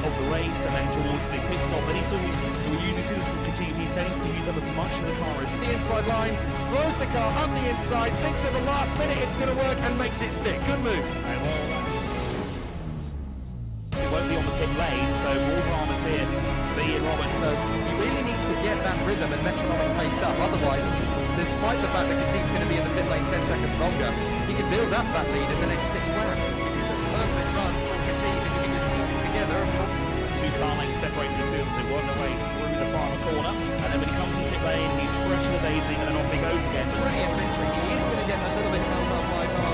of the race and then towards the pit stop. And so we use this instrument he tends to use up as much of the car as the inside line, throws the car up the inside, thinks at the last minute it's going to work and makes it stick. Good move. And well, it won't be on the pit lane, so more dramas here for Ian Roberts. So he really needs to get that rhythm and metronomic pace up. Otherwise, despite the fact that Kati's going to be in the pit lane 10 seconds longer, he can build up that lead in the next 6 laps. It's a perfect run for Kati if he can just keep it together. 2 car lanes separating the two as they work their way through the final corner. And then when he comes to the pit lane, he's fresh as a daisy, and then off he goes again. Pretty essentially, he is going to get a little bit held up by car.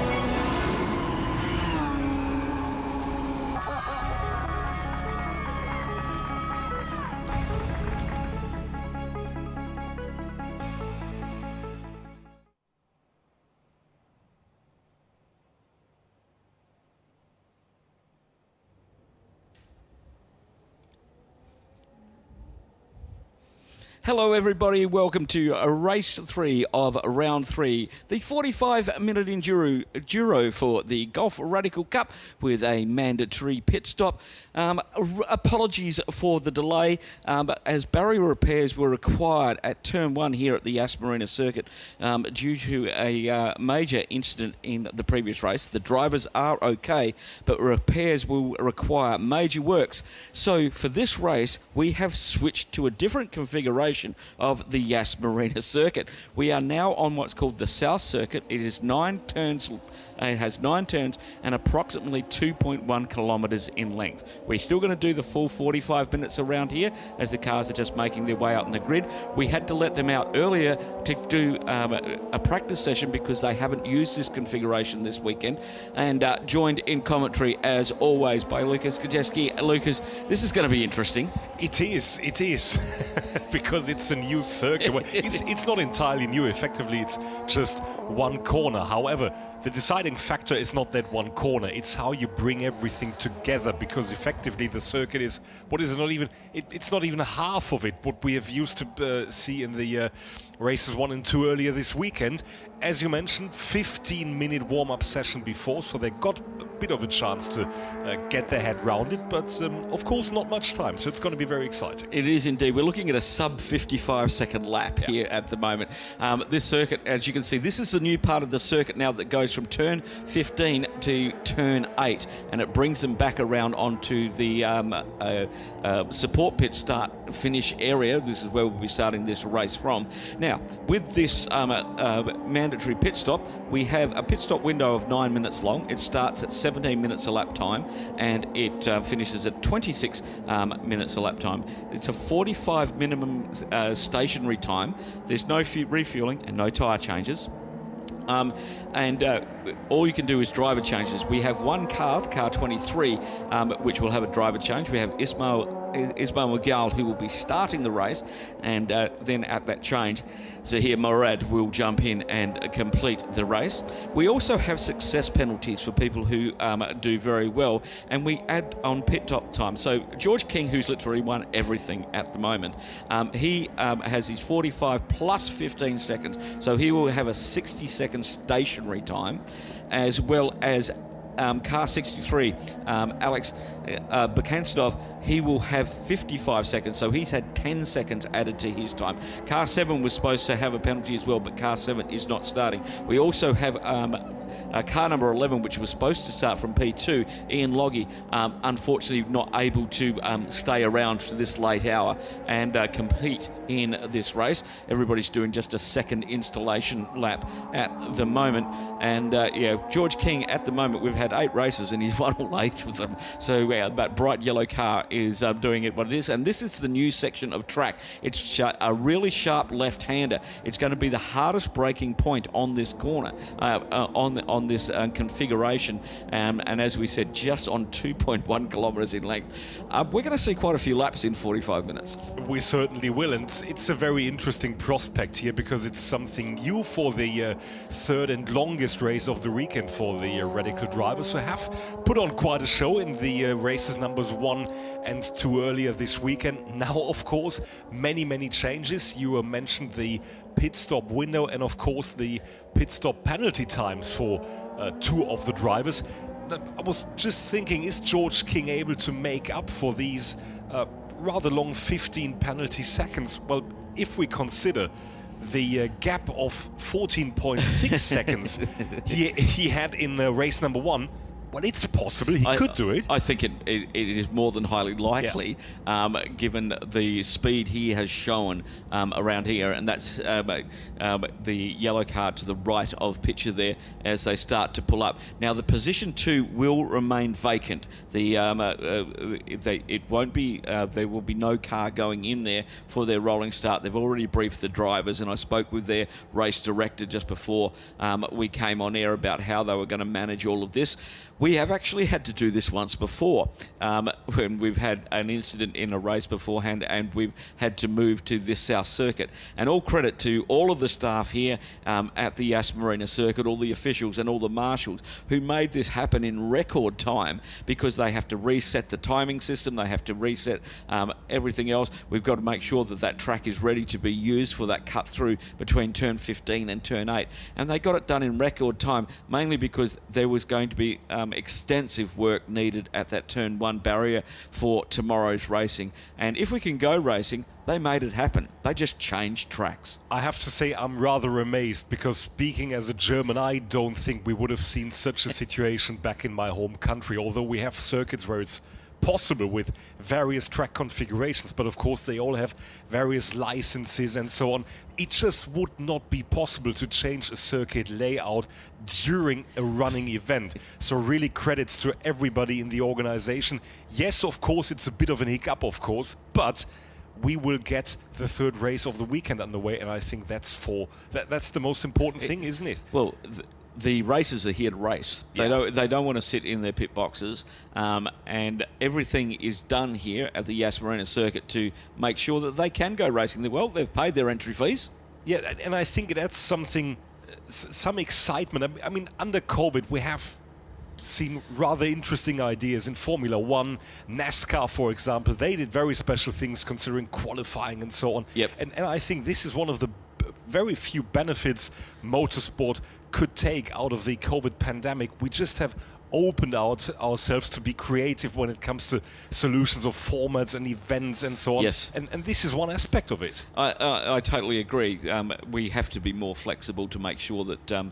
Hello everybody, welcome to race 3 of round 3, the 45-minute enduro for the Golf Radical Cup with a mandatory pit stop. Apologies for the delay, but as barrier repairs were required at turn 1 here at the Yas Marina circuit due to a major incident in the previous race. The drivers are okay, but repairs will require major works. So for this race, we have switched to a different configuration of the Yas Marina circuit. We are now on what's called the South Circuit. It is 9 turns. It has 9 turns and approximately 2.1 kilometres in length. We're still going to do the full 45 minutes around here as the cars are just making their way out on the grid. We had to let them out earlier to do a practice session because they haven't used this configuration this weekend, and joined in commentary as always by Lucas Kajeski. Lucas, this is going to be interesting. It is because it's a new circuit. Well, it's not entirely new. Effectively, it's just one corner. However, the deciding factor is not that one corner, it's how you bring everything together, because effectively the circuit is, it's not even a half of it, what we have used to see in the races 1 and 2 earlier this weekend. As you mentioned, 15-minute warm-up session before, so they got a bit of a chance to get their head round it, but of course not much time, so it's going to be very exciting. It is indeed. We're looking at a sub 55-second lap here at the moment. This circuit, as you can see, this is the new part of the circuit now that goes from turn 15 to turn 8, and it brings them back around onto the support pit start finish area. This is where we'll be starting this race from. Now, with this mandatory pit stop, we have a pit stop window of 9 minutes long. It starts at 17 minutes a lap time, and it finishes at 26 minutes a lap time. It's a 45 minimum stationary time. There's no refueling and no tyre changes. All you can do is driver changes. We have one car 23, which will have a driver change. We have Ismail Mughal, who will be starting the race, and then at that change, Zahir Morad will jump in and complete the race. We also have success penalties for people who do very well, and we add on pit top time. So George King, who's literally won everything at the moment, he has his 45 plus 15 seconds, so he will have a 60-second stationary time, as well as car 63, Alex Bakanstov, he will have 55 seconds, so he's had 10 seconds added to his time. Car 7 was supposed to have a penalty as well, but car 7 is not starting. We also have car number 11, which was supposed to start from P2, Ian Loggy, unfortunately not able to stay around for this late hour and compete in this race. Everybody's doing just a second installation lap at the moment, and George King at the moment, we've had 8 races and he's won all 8 of them, so that bright yellow car is doing it what it is. And this is the new section of track. It's a really sharp left-hander. It's going to be the hardest braking point on this corner, on this configuration, and as we said, just on 2.1 kilometres in length. We're going to see quite a few laps in 45 minutes. We certainly will, and it's a very interesting prospect here because it's something new for the third and longest race of the weekend for the Radical drivers, who have put on quite a show in the races numbers 1 and 2 earlier this weekend. Now, of course, many changes. You mentioned the pit stop window and, of course, the pit stop penalty times for 2 of the drivers. I was just thinking, is George King able to make up for these rather long 15 penalty seconds? Well, if we consider the gap of 14.6 seconds he had in race number 1, well, it's possible he could do it. I think it is more than highly likely, given the speed he has shown around here, and that's the yellow card to the right of picture there as they start to pull up. Now, the position 2 will remain vacant. It won't be. There will be no car going in there for their rolling start. They've already briefed the drivers, and I spoke with their race director just before we came on air about how they were going to manage all of this. We have actually had to do this once before when we've had an incident in a race beforehand and we've had to move to this South Circuit. And all credit to all of the staff here at the Yas Marina Circuit, all the officials and all the marshals who made this happen in record time, because they have to reset the timing system, they have to reset everything else. We've got to make sure that that track is ready to be used for that cut through between turn 15 and turn 8. And they got it done in record time, mainly because there was going to be extensive work needed at that turn 1 barrier for tomorrow's racing. And if we can go racing, they made it happen. They just changed tracks. I have to say I'm rather amazed, because speaking as a German, I don't think we would have seen such a situation back in my home country, although we have circuits where it's possible with various track configurations, but of course they all have various licenses and so on. It just would not be possible to change a circuit layout during a running event. So really credits to everybody in the organization. Yes, of course, it's a bit of an hiccup, of course, but we will get the third race of the weekend underway, and I think that's the most important thing, isn't it? Well, the racers are here to race. They don't want to sit in their pit boxes, and everything is done here at the Yas Marina Circuit to make sure that they can go racing. Well, they've paid their entry fees. Yeah, and I think it adds some excitement. I mean, under COVID, we have seen rather interesting ideas in Formula One, NASCAR, for example. They did very special things considering qualifying and so on. Yep. And I think this is one of the very few benefits motorsport could take out of the COVID pandemic. We just have opened ourselves to be creative when it comes to solutions of formats and events and so on. Yes. And this is one aspect of it. I totally agree. We have to be more flexible to make sure that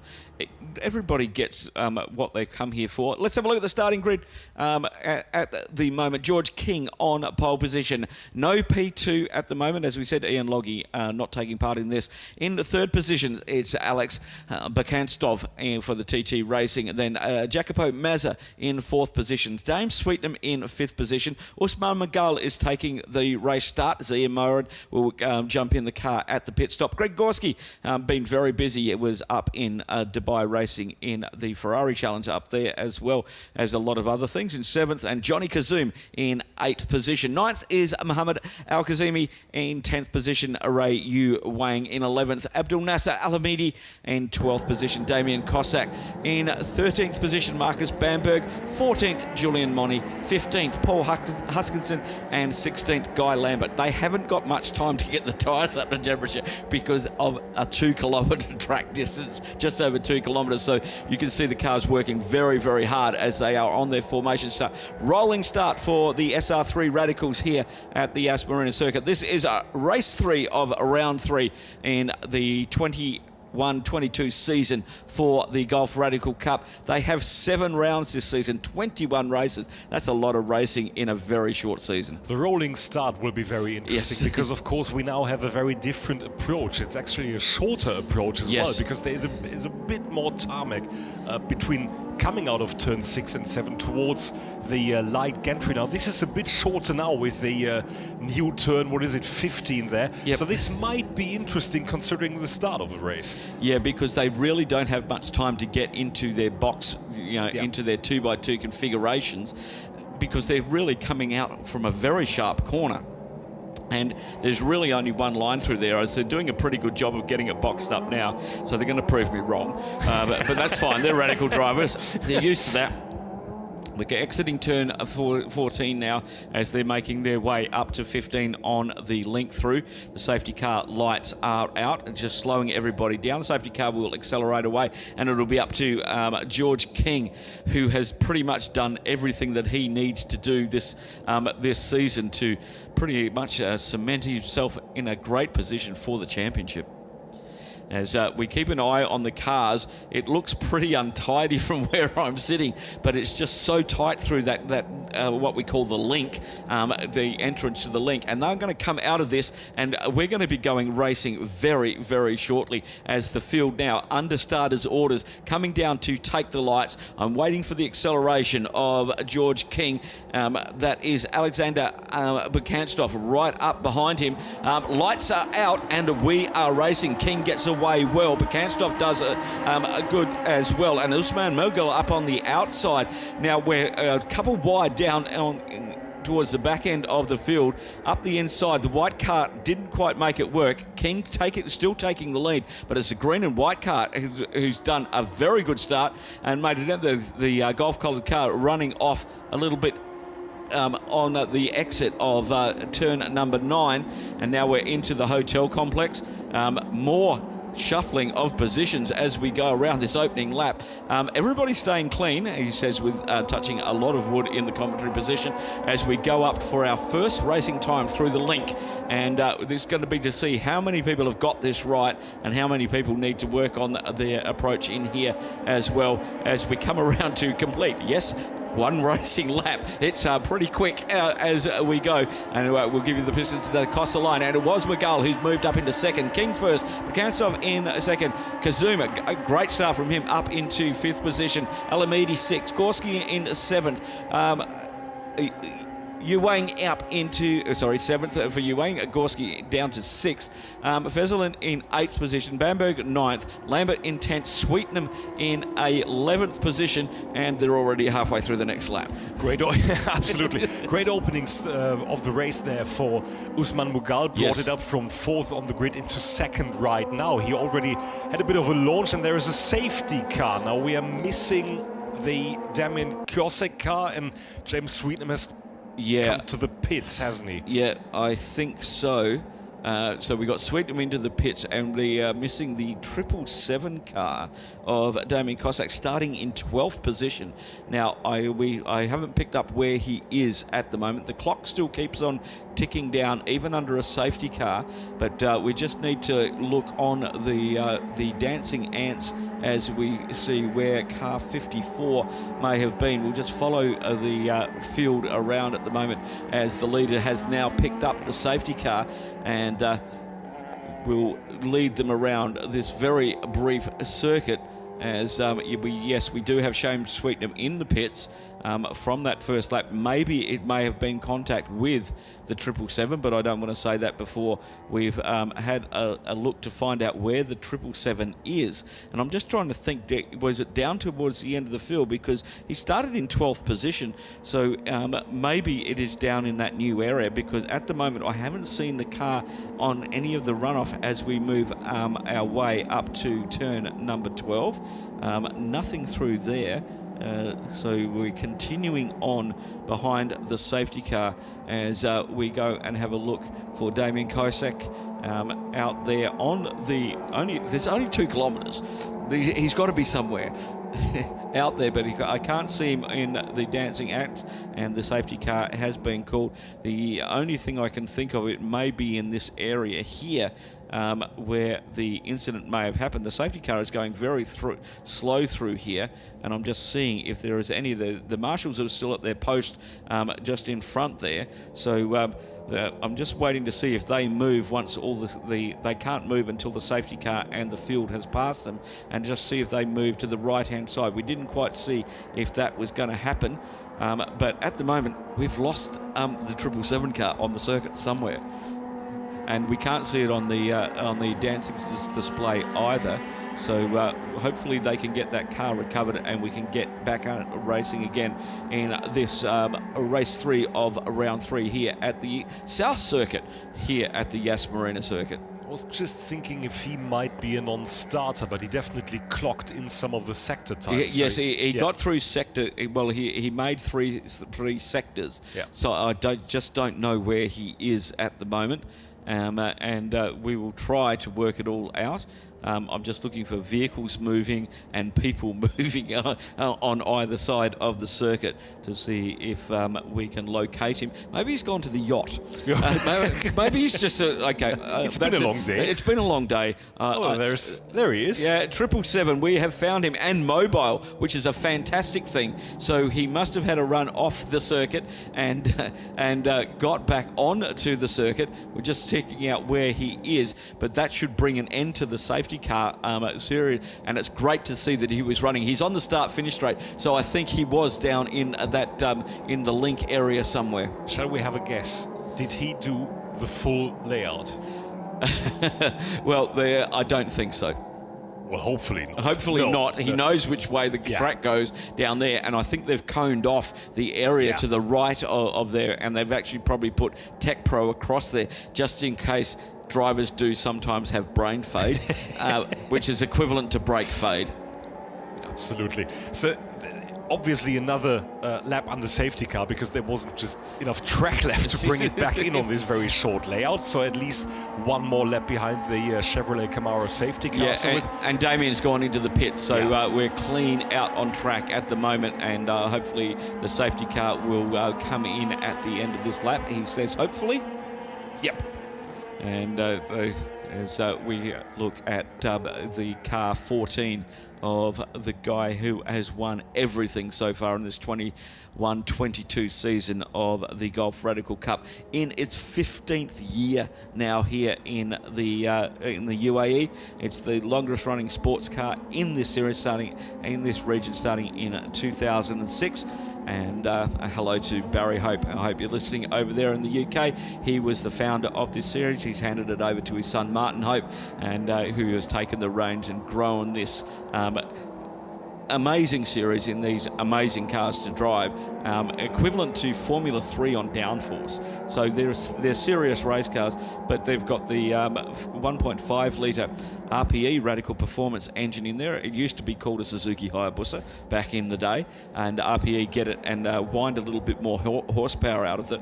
everybody gets what they come here for. Let's have a look at the starting grid at the moment. George King on pole position. No P2 at the moment. As we said, Ian Loggy not taking part in this. In the third position, it's Alex Bakanstov for the TT Racing. And then Jacopo Mazza in fourth position. James Sweetnam in fifth position. Usman Magal is taking the race start. Zia Morad will jump in the car at the pit stop. Greg Gorski been very busy. It was up in Dubai racing in the Ferrari Challenge up there, as well as a lot of other things, in seventh. And Johnny Kazoum in eighth position. Ninth is Mohammed Al-Kazimi in 10th position. Ray Yu Wang in 11th. Abdul Nasser Alamidi in 12th position. Damien Cossack in 13th position. Marcus Bamberg. 14th, Julian Moni. 15th, Paul Huskinson. And 16th, Guy Lambert. They haven't got much time to get the tyres up to temperature because of a 2 kilometre track distance, just over 2 kilometres. So you can see the cars working very, very hard as they are on their formation start. Rolling start for the SR3 Radicals here at the Yas Marina Circuit. This is race 3 of round 3 in the 21-22 season for the Golf Radical Cup. They have 7 rounds this season, 21 races. That's a lot of racing in a very short season. The rolling start will be very interesting, yes. Because of course we now have a very different approach. It's actually a shorter approach as well, because there is a bit more tarmac between coming out of turn 6 and 7 towards the light gantry. Now this is a bit shorter now with the new turn, 15 there. Yep. So this might be interesting considering the start of the race. Yeah, because they really don't have much time to get into their box, into their 2x2 configurations, because they're really coming out from a very sharp corner. And there's really only one line through there, as they're doing a pretty good job of getting it boxed up now. So they're going to prove me wrong. But that's fine. They're radical drivers. They're used to that. We're exiting turn 14 now as they're making their way up to 15 on the link through. The safety car lights are out and just slowing everybody down. The safety car will accelerate away and it'll be up to George King, who has pretty much done everything that he needs to do this season to pretty much cement himself in a great position for the championship. As we keep an eye on the cars, it looks pretty untidy from where I'm sitting, but it's just so tight through that what we call the link, the entrance to the link, and they're going to come out of this, and we're going to be going racing very, very shortly as the field now under starters orders coming down to take the lights. I'm waiting for the acceleration of George King. That is Alexander Bekanstoff right up behind him. Lights are out and we are racing. King gets away well, but Bekanstoff does a good as well, and Usman Mughal up on the outside. Now we're a couple wide down towards the back end of the field. Up the inside, the white car didn't quite make it work. King still taking the lead, but it's the green and white car who's done a very good start and made it out. The golf-collared car running off a little bit on the exit of turn number 9, and now we're into the hotel complex. More shuffling of positions as we go around this opening lap. Everybody's staying clean, he says, with touching a lot of wood in the commentary position as we go up for our first racing time through the link. And there's going to be to see how many people have got this right and how many people need to work on their approach in here as well as we come around to complete. Yes, one racing lap. It's pretty quick as we go, and we'll give you the pistons that cross the line. And it was Mughal who's moved up into second. King first, Bekanstoff in second. Kazuma, a great start from him, up into 5th position. Alamedi 6th. Gorski in 7th. Yuang up into, 7th for Yuang. Gorski down to 6th. Fezzelin in 8th position. Bamberg 9th. Lambert in 10th. Sweetenham in 11th position. And they're already halfway through the next lap. Great, absolutely. Great openings of the race there for Usman Mughal. Brought it up from 4th on the grid into 2nd right now. He already had a bit of a launch, and there is a safety car. Now we are missing the Damien Kosek car, and James Sweetenham has come to the pits, hasn't he? Yeah, I think so. So we got Sweetenham into the pits, and we are missing the 777 car of Damien Kosek starting in 12th position. Now, I haven't picked up where he is at the moment. The clock still keeps on ticking down, even under a safety car, but we just need to look on the dancing ants as we see where car 54 may have been. We'll just follow the field around at the moment as the leader has now picked up the safety car, and we'll lead them around this very brief circuit as we do have James Sweetenham in the pits from that first lap. Maybe it may have been contact with the 777, but I don't want to say that before we've had a look to find out where the 777 is. And I'm just trying to think, was it down towards the end of the field? Because he started in 12th position, so maybe it is down in that new area, because at the moment I haven't seen the car on any of the runoff as we move our way up to turn number 12. Nothing through there. So we're continuing on behind the safety car as we go and have a look for Damien Kosek out there on there's only 2 kilometres. He's got to be somewhere out there, but I can't see him in the dancing act, and the safety car has been called. The only thing I can think of, it may be in this area here where the incident may have happened. The safety car is going very slow through here, and I'm just seeing if there is any of the marshals are still at their post just in front there. So I'm just waiting to see if they move once all they can't move until the safety car and the field has passed them, and just see if they move to the right hand side. We didn't quite see if that was going to happen, but at the moment we've lost the 777 car on the circuit somewhere, and we can't see it on the dancing display either. So hopefully they can get that car recovered and we can get back out racing again in this race 3 of round 3 here at the South Circuit here at the Yas Marina Circuit. was just thinking if he might be a non-starter, but he definitely clocked in some of the sector times. Yes, he got through sector. Well, he made three sectors. Yeah. So I just don't know where he is at the moment, and we will try to work it all out. I'm just looking for vehicles moving and people moving on either side of the circuit to see if we can locate him. Maybe he's gone to the yacht. Maybe he's just okay. It's been a long day. It's been a long day. There he is. Yeah, 777. We have found him and mobile, which is a fantastic thing. So he must have had a run off the circuit and got back on to the circuit. We're just checking out where he is, but that should bring an end to the safety car series, and it's great to see that he was running. He's on the start-finish straight, so I think he was down in that in the link area somewhere. Shall we have a guess? Did he do the full layout? Well, I don't think so. Well, hopefully not. Hopefully not. He knows which way the track goes down there, and I think they've coned off the area to the right of there, and they've actually probably put Tech Pro across there just in case drivers do sometimes have brain fade, which is equivalent to brake fade. Absolutely. So obviously another lap under safety car, because there wasn't just enough track left to bring it back in on this very short layout. So at least one more lap behind the Chevrolet Camaro safety car. Yeah, So and Damien's gone into the pits, so we're clean out on track at the moment, and hopefully the safety car will come in at the end of this lap. He says hopefully. Yep. And as we look at the car 14 of the guy who has won everything so far in this 21-22 season of the Golf Radical Cup, in its 15th year now here in the UAE. It's the longest running sports car in this series, starting in this region, starting in 2006. And hello to Barry Hope. I hope you're listening over there in the UK. He was the founder of this series. He's handed it over to his son Martin Hope, and who has taken the reins and grown this amazing series in these amazing cars to drive, equivalent to Formula 3 on downforce. So they're serious race cars, but they've got the 1.5 litre RPE Radical Performance engine in there. It used to be called a Suzuki Hayabusa back in the day, and RPE get it and wind a little bit more horsepower out of it,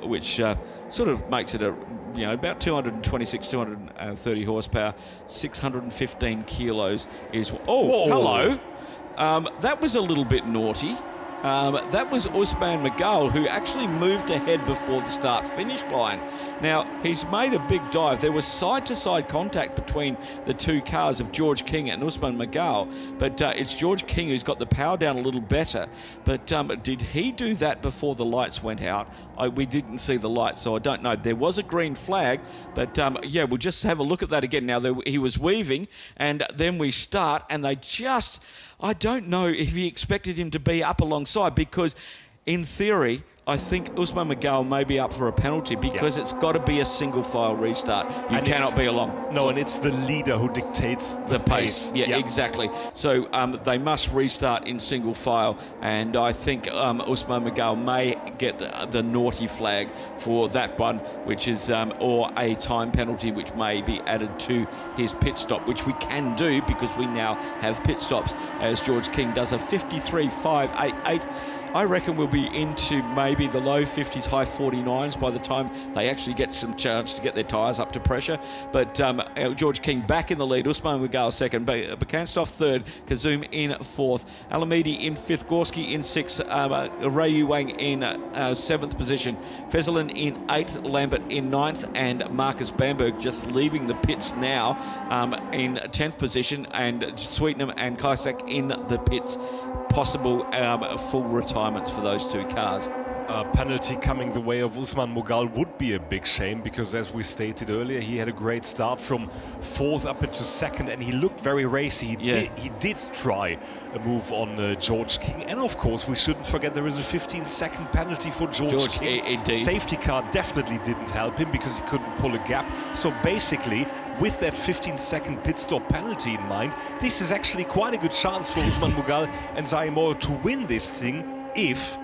which sort of makes it about 226, 230 horsepower, 615 kilos is... Whoa. Hello. That was a little bit naughty. That was Usman Magal, who actually moved ahead before the start-finish line. Now, he's made a big dive. There was side-to-side contact between the two cars of George King and Usman Magal, but it's George King who's got the power down a little better. But did he do that before the lights went out? We didn't see the lights, so I don't know. There was a green flag, but we'll just have a look at that again. Now, he was weaving, and then we start, and they just... I don't know if he expected him to be up alongside, because in theory, I think Usman Magal may be up for a penalty, because it's got to be a single file restart. You cannot be along. No, and it's the leader who dictates the pace. Yeah, exactly. So they must restart in single file, and I think Usman Magal may get the naughty flag for that one, which is or a time penalty, which may be added to his pit stop, which we can do because we now have pit stops, as George King does a 53.588. I reckon we'll be into maybe the low 50s, high 49s by the time they actually get some chance to get their tyres up to pressure. But George King back in the lead, Usman Magal second, Bakanstov third, Kazum in fourth, Alamidi in fifth, Gorski in sixth, Rayu Wang in seventh position, Fezzelin in eighth, Lambert in ninth, and Marcus Bamberg just leaving the pits now in 10th position, and Sweetenham and Kaisak in the pits. Possible full retirements for those two cars. A penalty coming the way of Usman Magal would be a big shame, because as we stated earlier, he had a great start from fourth up into second, and he looked very racy. He did try a move on George King, and of course we shouldn't forget there is a 15-second penalty for George King. Indeed. Safety car definitely didn't help him because he couldn't pull a gap. So basically, with that 15-second pit stop penalty in mind, this is actually quite a good chance for Usman Magal and Zaimoro to win this thing if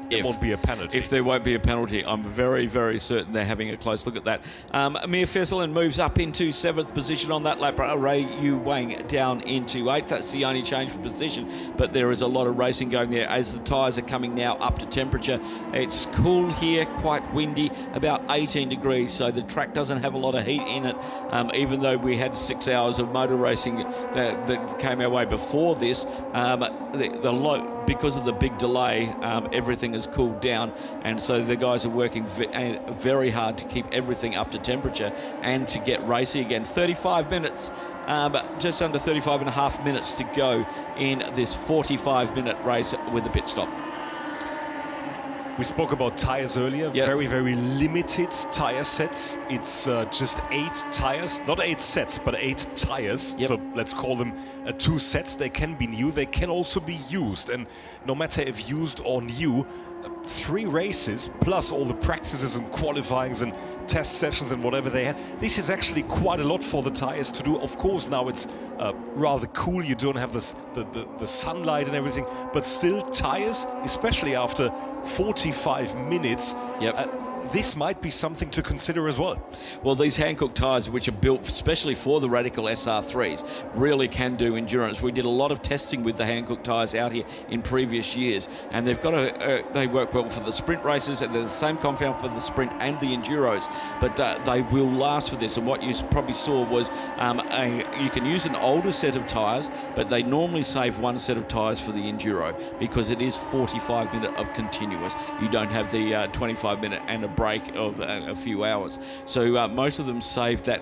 there won't be a penalty. If there won't be a penalty, I'm very, very certain they're having a close look at that. Amir Faisalan moves up into 7th position on that lap. Ray Yu Wang down into 8th. That's the only change for position, but there is a lot of racing going there as the tyres are coming now up to temperature. It's cool here, quite windy, about 18 degrees, so the track doesn't have a lot of heat in it, even though we had 6 hours of motor racing that came our way before this. Because of the big delay, everything has cooled down, and so the guys are working very hard to keep everything up to temperature and to get racy again. 35 minutes, just under 35 and a half minutes to go in this 45-minute race with a pit stop. We spoke about tyres earlier. Yep. Very, very limited tyre sets. It's just 8 tyres, not 8 sets, but 8 tyres. Yep. So let's call them 2 sets. They can be new. They can also be used. And no matter if used or new, 3 races plus all the practices and qualifyings and test sessions and whatever they had. This is actually quite a lot for the tyres to do. Of course, now it's rather cool. You don't have the sunlight and everything, but still tyres, especially after 45 minutes. Yep. This might be something to consider as well. Well, these Hankook tyres, which are built especially for the Radical SR3s, really can do endurance. We did a lot of testing with the Hankook tyres out here in previous years, and they've got they work well for the sprint races, and they're the same compound for the sprint and the enduros, but they will last for this. And what you probably saw was you can use an older set of tyres, but they normally save 1 set of tyres for the enduro because it is 45 minutes of continuous. You don't have the 25 minute and a break of a few hours. So most of them save that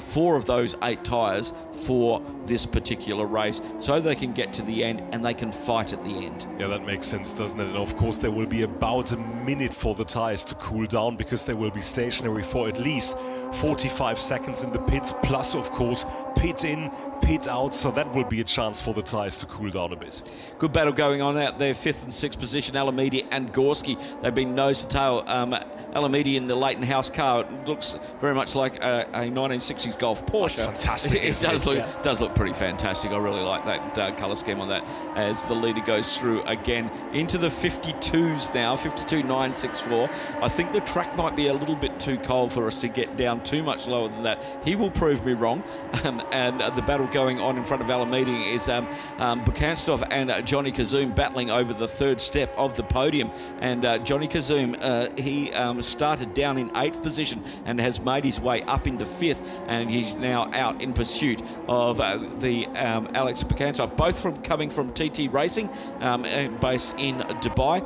4 of those 8 tyres for this particular race so they can get to the end and they can fight at the end. Yeah, that makes sense, doesn't it? And of course there will be about a minute for the tyres to cool down because they will be stationary for at least 45 seconds in the pits, plus of course pit in, pit out, so that will be a chance for the tyres to cool down a bit. Good battle going on out there, 5th and 6th position, Alamedi and Gorski. They've been nose to tail. Alamedi in the Leighton House car. It looks very much like a 1960s Golf Porsche. That's fantastic. It does look pretty fantastic. I really like that colour scheme on that as the leader goes through again into the 52s now, 52.964. I think the track might be a little bit too cold for us to get down too much lower than that. He will prove me wrong. And the battle going on in front of Alamedi is Bukanstov and Johnny Kazoum battling over the 3rd step of the podium. And Johnny Kazoum, he started down in 8th position and has made his way up into 5th, and he's now out in pursuit of the Alex Bukanstov, both coming from TT Racing, based in Dubai,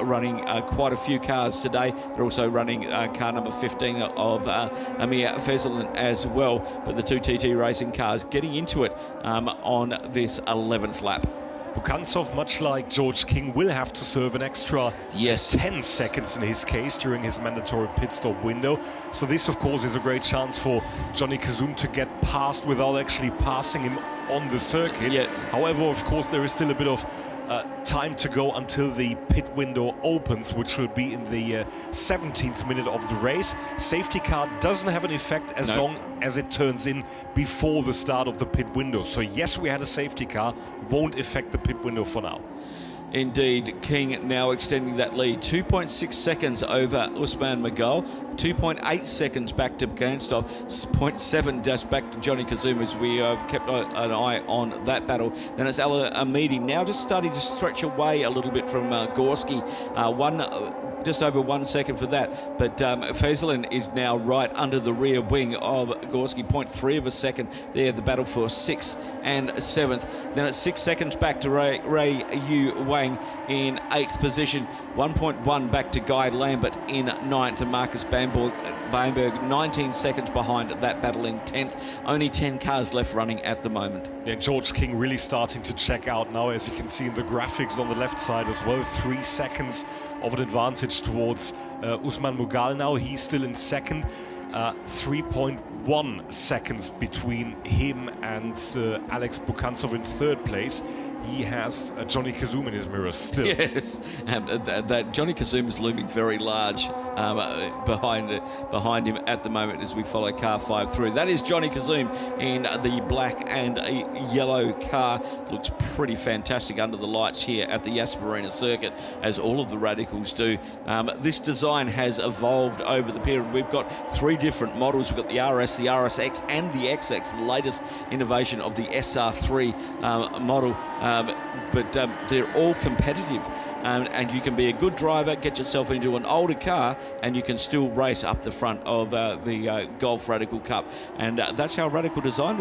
running quite a few cars today. They're also running car number 15 of Amir Faisalan as well, but the 2 TT Racing cars getting into it on this 11th lap. Bukantsov, much like George King, will have to serve an extra 10 seconds in his case during his mandatory pit stop window. So this, of course, is a great chance for Johnny Kazoum to get past without actually passing him on the circuit. Yeah. However, of course, there is still a bit of time to go until the pit window opens, which will be in the 17th minute of the race. Safety car doesn't have an effect as long as it turns in before the start of the pit window. So yes, we had a safety car, won't affect the pit window for now. Indeed, King now extending that lead. 2.6 seconds over Usman Magal, 2.8 seconds back to Bukanstov, 0.7 just back to Johnny Kazoum as we kept an eye on that battle. Then it's Alamedi now just starting to stretch away a little bit from Gorski. Just over 1 second for that, but Faisalan is now right under the rear wing of Gorski, 0.3 of a second there, the battle for 6th and 7th. Then it's 6 seconds back to Ray Yu Wang in 8th position, 1.1 back to Guy Lambert in 9th, and Marcus Bamberg 19 seconds behind that battle in 10th. Only 10 cars left running at the moment. Yeah, George King really starting to check out now, as you can see in the graphics on the left side as well. 3 seconds of an advantage towards Usman Mughal now. He's still in 2nd. 3.1 seconds between him and Alex Bukantsov in 3rd place. He has Johnny Kazoum in his mirror still. Yes, that Johnny Kazoum is looming very large behind him at the moment as we follow car 5 through. That is Johnny Kazoum in the black and yellow car looks pretty fantastic under the lights here at the Yas Marina circuit, as all of the Radicals do. This design has evolved over the period. We've got 3 different models. We've got the RS, the RSX, and the XX, the latest innovation of the SR3 model. But they're all competitive. And you can be a good driver, get yourself into an older car, and you can still race up the front of the Golf Radical Cup. And that's how Radical designed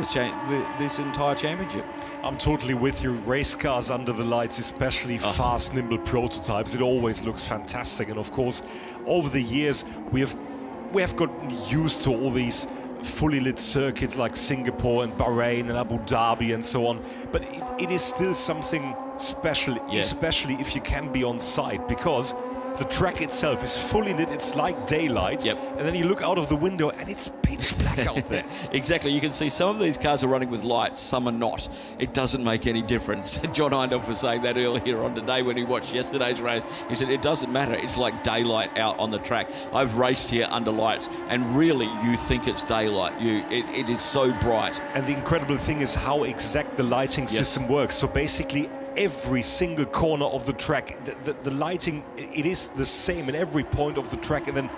this entire championship. I'm totally with you. Race cars under the lights, especially fast, nimble prototypes, it always looks fantastic. And of course, over the years, we have gotten used to all these fully lit circuits like Singapore and Bahrain and Abu Dhabi and so on. But it is still something special, especially if you can be on site, because the track itself is fully lit. It's like daylight. And then you look out of the window and it's pitch black out there. Exactly. You can see some of these cars are running with lights, some are not. It doesn't make any difference. John Hindhaugh was saying that earlier on today when he watched yesterday's race. He said it doesn't matter. It's like daylight out on the track. I've raced here under lights, and really you think it's daylight. It is so bright. And the incredible thing is how exact the lighting system works. So basically every single corner of the track, the lighting, it is the same in every point of the track, and then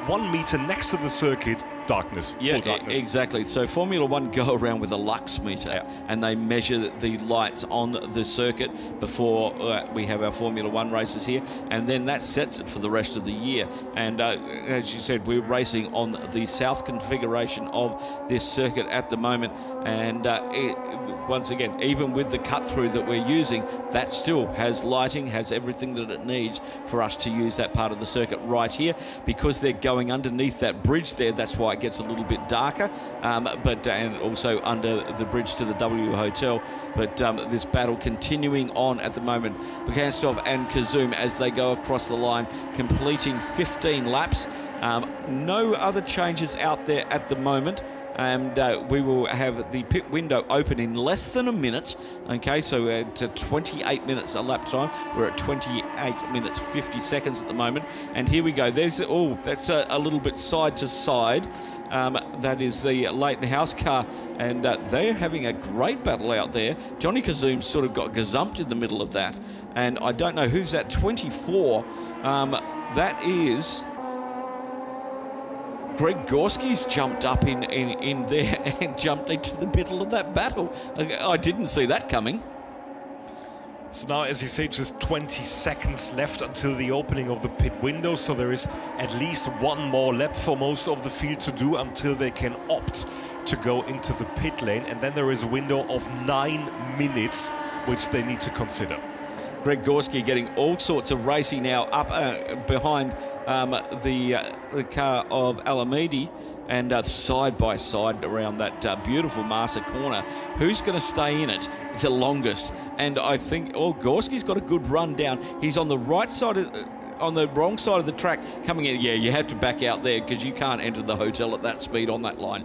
1 meter next to the circuit, darkness, full darkness. Exactly. So Formula One go around with a lux meter, and they measure the lights on the circuit before we have our Formula One races here, and then that sets it for the rest of the year. And as you said, we're racing on the south configuration of this circuit at the moment, and once again, even with the cut through that we're using, that still has lighting, has everything that it needs for us to use that part of the circuit right here. Because they're going underneath that bridge there, that's why it gets a little bit darker, and also under the bridge to the W Hotel. But this battle continuing on at the moment. Bekhanstov and Kazum as they go across the line, completing 15 laps. No other changes out there at the moment. And we will have the pit window open in less than a minute. Okay, so at 28 minutes a lap time. We're at 28 minutes 50 seconds at the moment. And here we go. There's that's a little bit side to side. That is the Leighton House car, and they're having a great battle out there. Johnny Kazum sort of got gazumped in the middle of that, and I don't know who's at 24. That is Greg Gorski's jumped up in there and jumped into the middle of that battle. I didn't see that coming. So now, as you say, just 20 seconds left until the opening of the pit window. So there is at least one more lap for most of the field to do until they can opt to go into the pit lane. And then there is a window of 9 minutes, which they need to consider. Greg Gorski getting all sorts of racing now up behind the car of Alamedi, and side by side around that beautiful Massa corner. Who's going to stay in it the longest? And I think Gorski's got a good run down. He's on the right side on the wrong side of the track coming in. Yeah, you have to back out there because you can't enter the hotel at that speed on that line.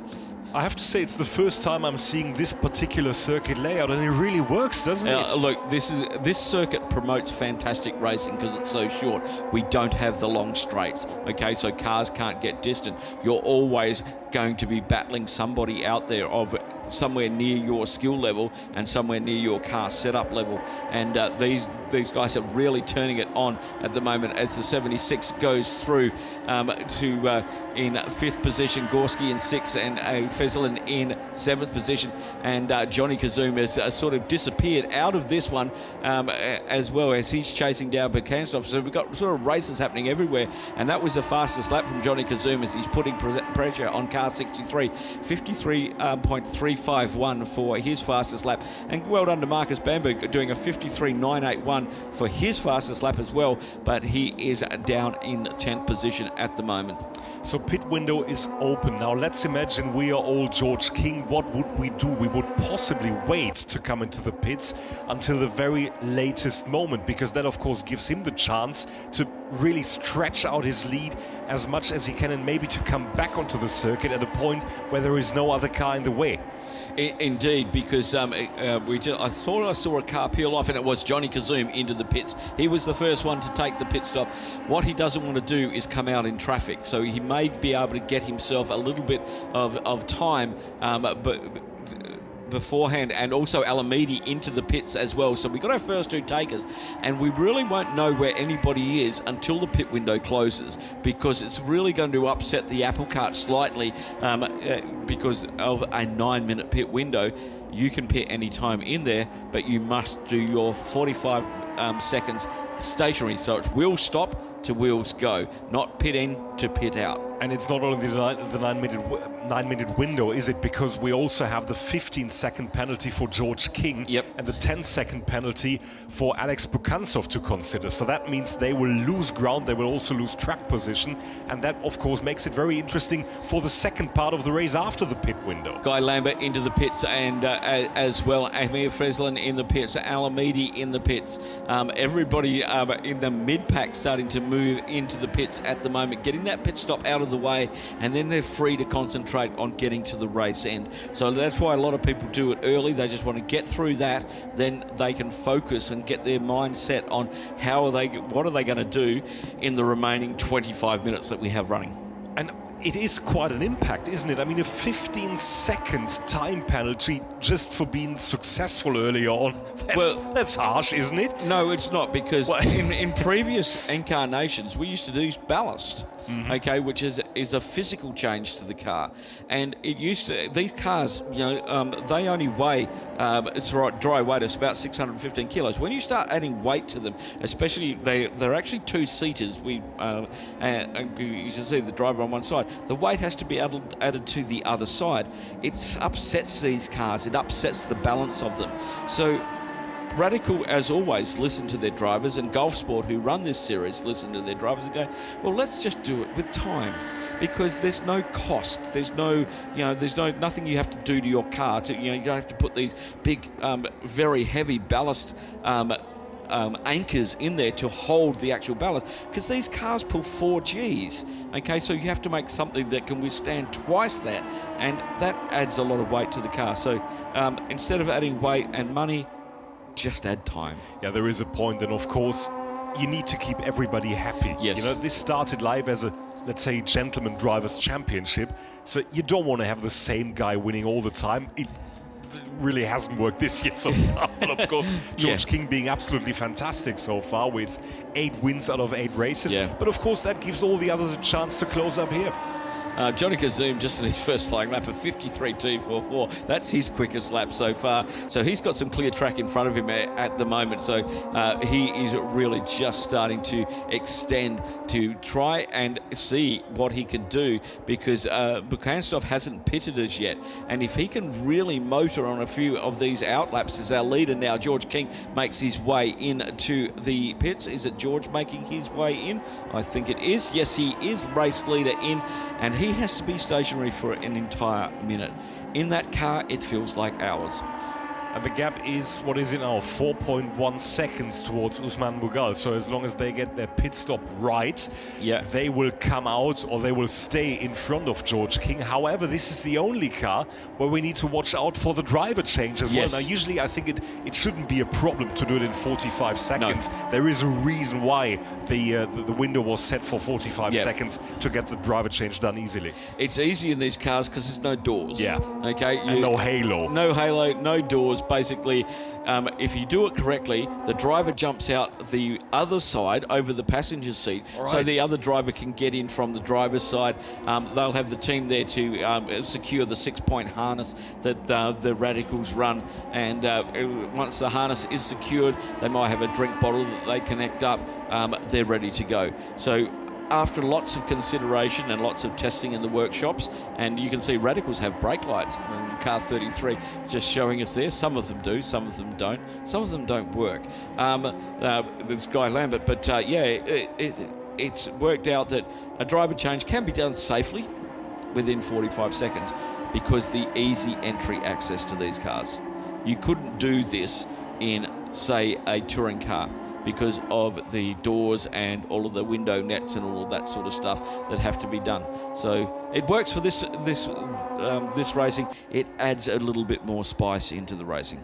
I have to say, it's the first time I'm seeing this particular circuit layout, and it really works, doesn't it? Look, this circuit promotes fantastic racing because it's so short. We don't have the long straights, okay? So cars can't get distant. You're always going to be battling somebody out there of somewhere near your skill level and somewhere near your car setup level. And these guys are really turning it on at the moment as the 76 goes through to in 5th position, Gorski in 6th, and Feslin in 7th position. And Johnny Kazum has sort of disappeared out of this one as well as he's chasing down Bekhanstov. So we've got sort of races happening everywhere. And that was the fastest lap from Johnny Kazum as he's putting pressure on car 63. 53.351 for his fastest lap. And well done to Marcus Bamberg doing a 53.981 for his fastest lap as well. But he is down in 10th position at the moment. So pit window is open. Now let's imagine we are all George King. What would we do? We would possibly wait to come into the pits until the very latest moment, because that of course gives him the chance to really stretch out his lead as much as he can, and maybe to come back onto the circuit at a point where there is no other car in the way. Indeed, because I thought I saw a car peel off, and it was Johnny Kazum into the pits. He was the first one to take the pit stop. What he doesn't want to do is come out in traffic, so he may be able to get himself a little bit of time, but beforehand, and also Alamedi into the pits as well. So we got our first 2 takers, and we really won't know where anybody is until the pit window closes, because it's really going to upset the apple cart slightly because of a 9-minute pit window. You can pit any time in there, but you must do your 45 seconds stationary. So it's wheels stop to wheels go, not pit in to pit out. And it's not only the 9-minute window, is it? Because we also have the 15-second penalty for George King, Yep. and the 10-second penalty for Alex Bukansov to consider. So that means they will lose ground, they will also lose track position, and that of course makes it very interesting for the second part of the race after the pit window. Guy Lambert into the pits, and as well Amir Freslin in the pits, Alamedi in the pits. Everybody in the mid-pack starting to move into the pits at the moment, getting that pit stop out of the way, and then they're free to concentrate on getting to the race end. So that's why a lot of people do it early. They just want to get through that, then they can focus and get their mind set on what are they going to do in the remaining 25 minutes that we have running. And it is quite an impact, isn't it? I mean, a 15-second time penalty just for being successful earlier on. That's harsh, isn't it? No, it's not, because in previous incarnations, we used to use ballast, okay, which is a physical change to the car. And it used to, these cars, they only weigh, it's right, dry weight, it's about 615 kilos. When you start adding weight to them, especially they're actually 2-seaters. And you should see the driver on one side. The weight has to be added to the other side. It upsets these cars. It upsets the balance of them. So Radical, as always, listen to their drivers, and Golf Sport, who run this series, listen to their drivers and go, well, let's just do it with time, because there's no cost. There's nothing you have to do to your car. You don't have to put these big, very heavy ballast anchors in there to hold the actual ballast, because these cars pull 4 Gs. Okay, so you have to make something that can withstand twice that, and that adds a lot of weight to the car. So instead of adding weight and money, just add time. Yeah, there is a point, and of course, you need to keep everybody happy. Yes. This started live as a, let's say, gentleman drivers championship, so you don't want to have the same guy winning all the time. It really hasn't worked this year so far. But of course, George King being absolutely fantastic so far with 8 wins out of 8 races. Yeah. But of course, that gives all the others a chance to close up here. Johnny Kazoom just in his first flying lap of 53.244. That's his quickest lap so far. So he's got some clear track in front of him at the moment. So he is really just starting to extend to try and see what he can do, because Bukansov hasn't pitted as yet. And if he can really motor on a few of these outlaps, as our leader now, George King, makes his way into the pits. Is it George making his way in? I think it is. Yes, he is race leader in, and he has to be stationary for an entire minute. In that car, it feels like hours. And the gap is, what is it now, 4.1 seconds towards Usman Mughal. So as long as they get their pit stop right, they will come out, or they will stay in front of George King. However, this is the only car where we need to watch out for the driver change as well. Now, usually I think it shouldn't be a problem to do it in 45 seconds. No. There is a reason why the window was set for 45 seconds to get the driver change done easily. It's easy in these cars because there's no doors. Yeah. Okay. And no halo. No halo, no doors. Basically, if you do it correctly, the driver jumps out the other side over the passenger seat, so the other driver can get in from the driver's side. They'll have the team there to secure the 6-point harness that the Radicals run, and once the harness is secured, they might have a drink bottle that they connect up. They're ready to go. So after lots of consideration and lots of testing in the workshops, and you can see Radicals have brake lights in car 33 just showing us there. Some of them do, some of them don't. Some of them don't work. There's Guy Lambert, but it's worked out that a driver change can be done safely within 45 seconds because the easy entry access to these cars. You couldn't do this in, say, a touring car, because of the doors and all of the window nets and all of that sort of stuff that have to be done. So it works for this racing. It adds a little bit more spice into the racing.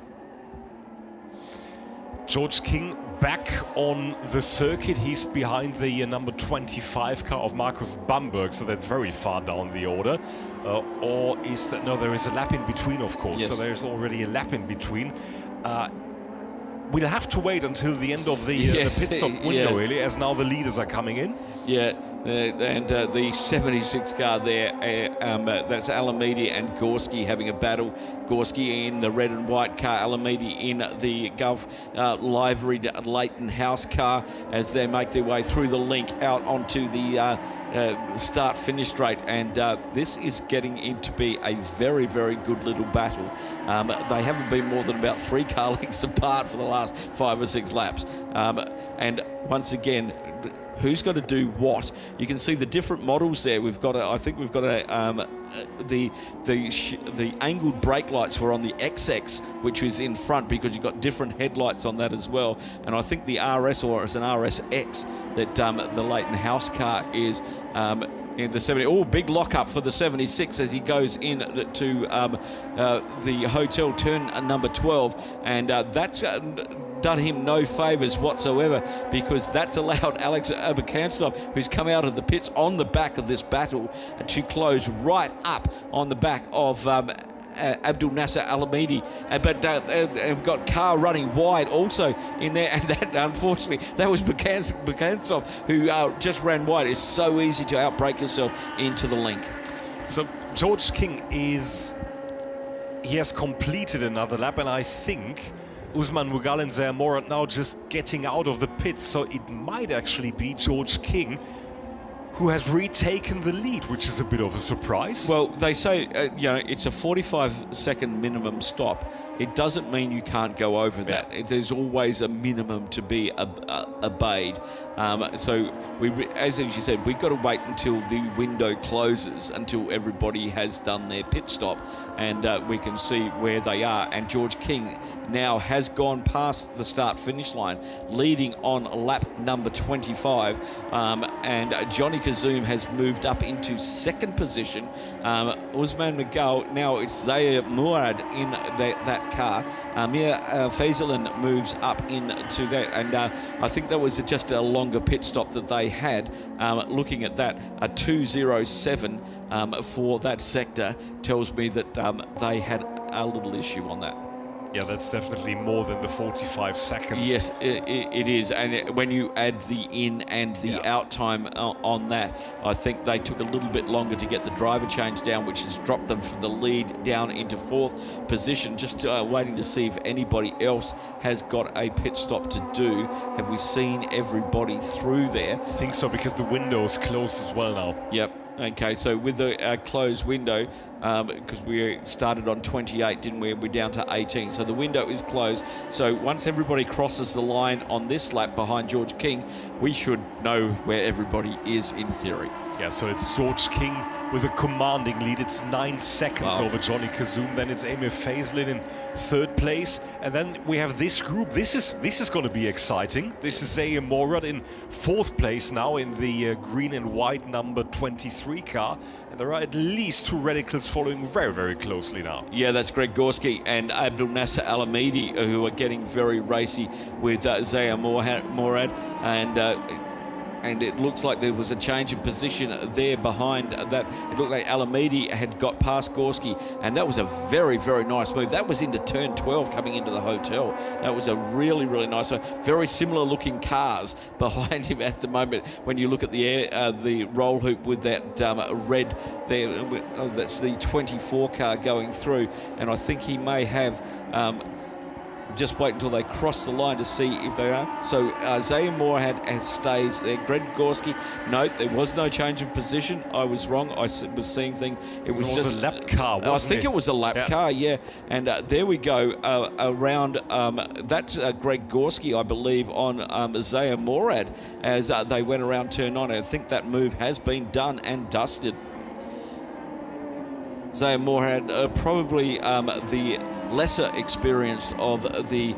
George King back on the circuit. He's behind the number 25 car of Markus Bamberg, so that's very far down the order. Or is that... No, there is a lap in between, of course. Yes. So there's already a lap in between. We'll have to wait until the end of the pit stop window, really, as now the leaders are coming in. Yeah, and the 76 car there, that's Alamedi and Gorski having a battle. Gorski in the red and white car, Alamedi in the Gulf liveried Leighton House car as they make their way through the link out onto the start-finish straight. And this is getting into be a very, very good little battle. They haven't been more than about 3 car lengths apart for the last 5 or 6 laps. And once again, who's got to do what? You can see the different models there. We've got I think we've got the angled brake lights were on the XX, which is in front because you've got different headlights on that as well. And I think the RS, or it's an RSX, that the Leighton House car is in the 70. Oh, big lockup for the 76 as he goes in to the hotel turn number 12, and that's done him no favours whatsoever, because that's allowed Alex Aberkanstov, who's come out of the pits on the back of this battle, to close right up on the back of Abdul Nasser Alamedi, but we've got car running wide also in there, and that unfortunately that was Bakanstov who just ran wide. It's so easy to outbrake yourself into the link. So George King he has completed another lap, and I think Usman Mughal and Zaire Morad now just getting out of the pits, so it might actually be George King who has retaken the lead, which is a bit of a surprise. Well, they say, it's a 45-second minimum stop. It doesn't mean you can't go over that. There's always a minimum to be obeyed. So, as you said, we've got to wait until the window closes, until everybody has done their pit stop, and we can see where they are. And George King now has gone past the start-finish line, leading on lap number 25, and Johnny Kazoum has moved up into 2nd position. Usman Mughal, now it's Zaire Murad in that car. Amir Faisalan moves up into that, and I think that was just a longer pit stop that they had. Looking at that, a 2:07 for that sector tells me that they had a little issue on that. Yeah, that's definitely more than the 45 seconds. Yes, it is. And when you add the in and the out time on that, I think they took a little bit longer to get the driver change down, which has dropped them from the lead down into 4th position. Just waiting to see if anybody else has got a pit stop to do. Have we seen everybody through there? I think so, because the window is closed as well now. Yep. Okay, so with the closed window, because we started on 28, didn't we? We're down to 18. So the window is closed. So once everybody crosses the line on this lap behind George King, we should know where everybody is in theory. Yeah, so it's George King with a commanding lead. It's 9 seconds over Johnny Kazoum. Then it's Emir Faisalan in 3rd place. And then we have this group. This is going to be exciting. This is Zaire Morad in 4th place now in the green and white number 23 car. And there are at least 2 radicals following very, very closely now. Yeah, that's Greg Gorski and Abdul Nasser Alamedi, who are getting very racy with Zaire Morad. And it looks like there was a change of position there behind that. It looked like Alamedi had got past Gorski, and that was a very, very nice move. That was into turn 12 coming into the hotel. That was a really, really nice, very similar looking cars behind him at the moment. When you look at the roll hoop with that red there, that's the 24 car going through, and I think he may have just wait until they cross the line to see if they are. So Zaire Morad stays there. Greg Gorski, note there was no change of position. I was wrong. I was seeing things. It was just a lap car, wasn't I think it was a lap car, yeah. And there we go around. That's Greg Gorski, I believe, on Zaire Morad as they went around turn 9. I think that move has been done and dusted. Zaire Morad, probably the lesser experienced of the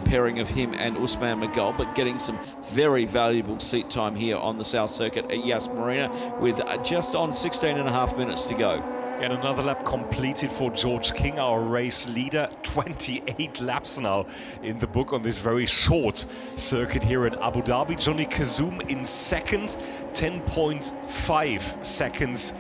pairing of him and Usman Mughal, but getting some very valuable seat time here on the South Circuit at Yas Marina with just on 16 and a half minutes to go. And another lap completed for George King, our race leader. 28 laps now in the book on this very short circuit here at Abu Dhabi. Johnny Kazoum in second, 10.5 seconds